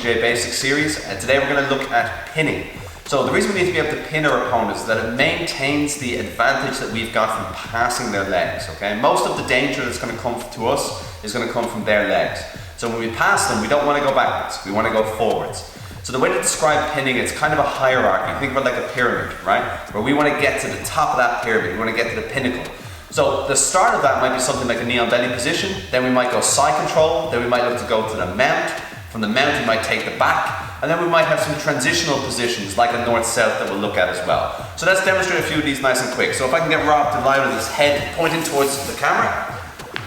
BJJ Basics series, and today we're going to look at pinning. So the reason we need to be able to pin our opponents is that it maintains the advantage that we've got from passing their legs, okay? Most of the danger that's going to come to us is going to come from their legs. So when we pass them, we don't want to go backwards, we want to go forwards. So the way to describe pinning, it's kind of a hierarchy. Think about it like a pyramid, right? Where we want to get to the top of that pyramid, we want to get to the pinnacle. So the start of that might be something like a knee on belly position, then we might go side control, then we might look to go to the mount. From the mount we might take the back, and then we might have some transitional positions like a north-south that we'll look at as well. So let's demonstrate a few of these nice and quick. So if I can get Rob to lie with his head pointing towards the camera.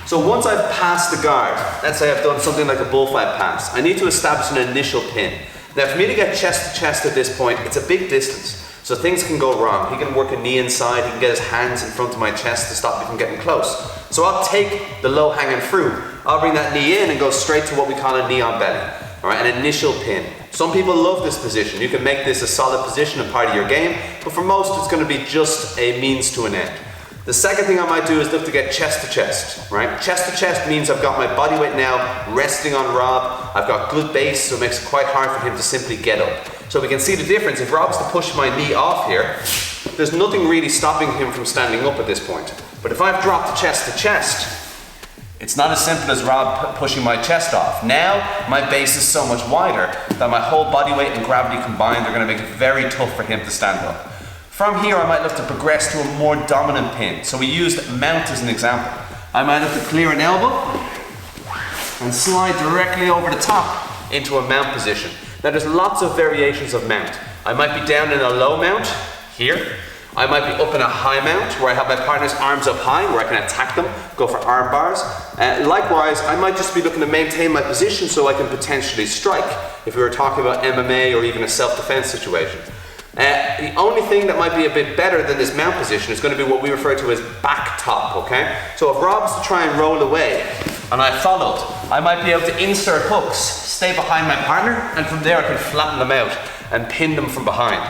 So once I've passed the guard, let's say I've done something like a bullfight pass, I need to establish an initial pin. Now for me to get chest to chest at this point, it's a big distance. So things can go wrong. He can work a knee inside, he can get his hands in front of my chest to stop me from getting close. So I'll take the low hanging fruit. I'll bring that knee in and go straight to what we call a knee on belly. All right, an initial pin. Some people love this position. You can make this a solid position and part of your game, but for most it's going to be just a means to an end. The second thing I might do is look to get chest to chest, right? Chest to chest means I've got my body weight now resting on Rob. I've got good base, so it makes it quite hard for him to simply get up. So we can see the difference. If Rob's to push my knee off here, there's nothing really stopping him from standing up at this point. But if I've dropped chest to chest, it's not as simple as Rob pushing my chest off. Now, my base is so much wider that my whole body weight and gravity combined are going to make it very tough for him to stand up. From here, I might look to progress to a more dominant pin. So we used mount as an example. I might look to clear an elbow and slide directly over the top into a mount position. Now there's lots of variations of mount. I might be down in a low mount, here. I might be up in a high mount, where I have my partner's arms up high, where I can attack them, go for arm bars. Likewise, I might just be looking to maintain my position so I can potentially strike, if we were talking about MMA or even a self-defense situation. The only thing that might be a bit better than this mount position is going to be what we refer to as back top, okay? So if Rob's to try and roll away, and I followed, I might be able to insert hooks, stay behind my partner, and from there I can flatten them out and pin them from behind.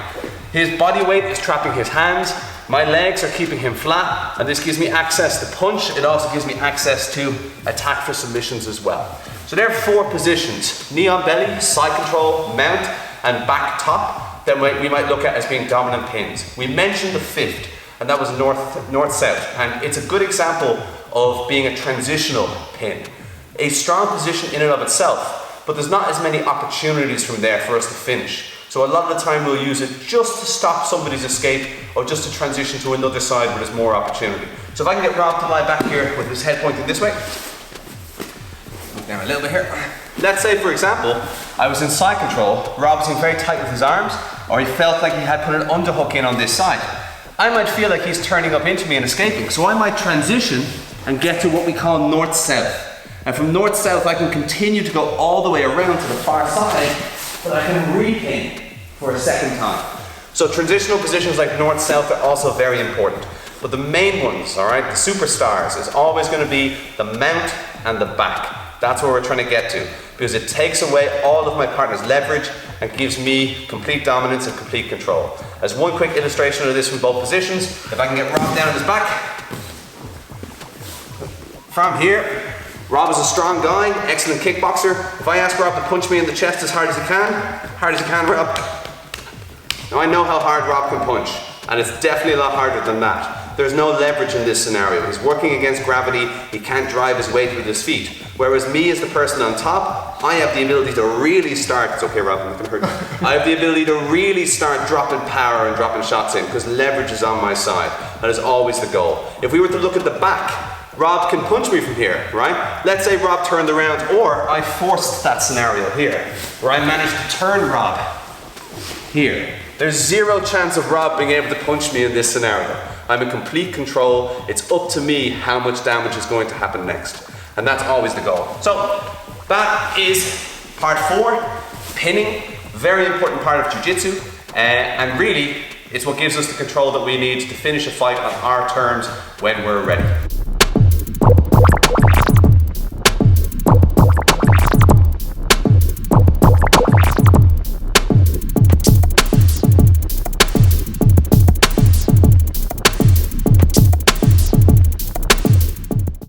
His body weight is trapping his hands, my legs are keeping him flat, and this gives me access to punch. It also gives me access to attack for submissions as well. So there are 4 positions: knee on belly, side control, mount, and back top, that we might look at as being dominant pins. We mentioned the 5th, and that was north-south, and it's a good example of being a transitional pin. A strong position in and of itself, but there's not as many opportunities from there for us to finish. So a lot of the time we'll use it just to stop somebody's escape or just to transition to another side where there's more opportunity. So if I can get Rob to lie back here with his head pointing this way. Move down a little bit here. Let's say, for example, I was in side control, Rob was in very tight with his arms, or he felt like he had put an underhook in on this side. I might feel like he's turning up into me and escaping, so I might transition and get to what we call north-south. And from north-south I can continue to go all the way around to the far side, but I can re-pin for a second time. So transitional positions like north-south are also very important. But the main ones, all right, the superstars, is always going to be the mount and the back. That's where we're trying to get to, because it takes away all of my partner's leverage and gives me complete dominance and complete control. As one quick illustration of this from both positions, if I can get Rob down on his back. From here, Rob is a strong guy, excellent kickboxer. If I ask Rob to punch me in the chest as hard as he can, Rob. Now I know how hard Rob can punch, and it's definitely a lot harder than that. There's no leverage in this scenario. He's working against gravity, he can't drive his weight with his feet. Whereas me as the person on top, I have the ability to really start, it's okay Rob, I'm not gonna hurt you. I have the ability to really start dropping power and dropping shots in, because leverage is on my side. That is always the goal. If we were to look at the back, Rob can punch me from here, right? Let's say Rob turned around, or I forced that scenario here, where I managed to turn Rob here. There's 0 chance of Rob being able to punch me in this scenario. I'm in complete control. It's up to me how much damage is going to happen next. And that's always the goal. So that is part 4, pinning, very important part of jiu-jitsu, and really it's what gives us the control that we need to finish a fight on our terms when we're ready.